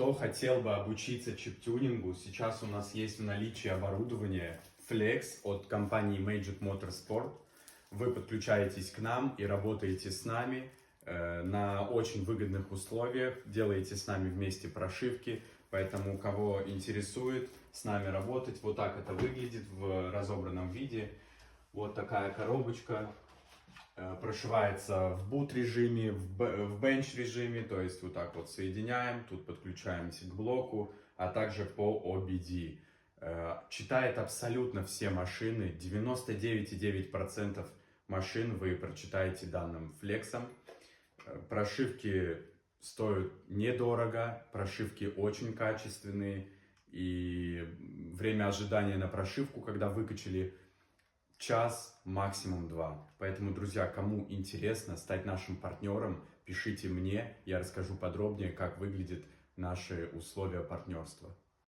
Кто хотел бы обучиться чип-тюнингу, сейчас у нас есть в наличии оборудование Flex от компании Magic Motorsport. Вы подключаетесь к нам и работаете с нами на очень выгодных условиях, делаете с нами вместе прошивки, поэтому кого интересует с нами работать, вот так это выглядит в разобранном виде. Вот такая коробочка. Прошивается в boot режиме, в bench режиме, то есть вот так вот соединяем, тут подключаемся к блоку, а также по OBD. Читает абсолютно все машины, 99,9% машин вы прочитаете данным флексом. Прошивки стоят недорого, прошивки очень качественные, и время ожидания на прошивку, когда выкачали, час, максимум 2. Поэтому, друзья, кому интересно стать нашим партнером, пишите мне, я расскажу подробнее, как выглядят наши условия партнерства.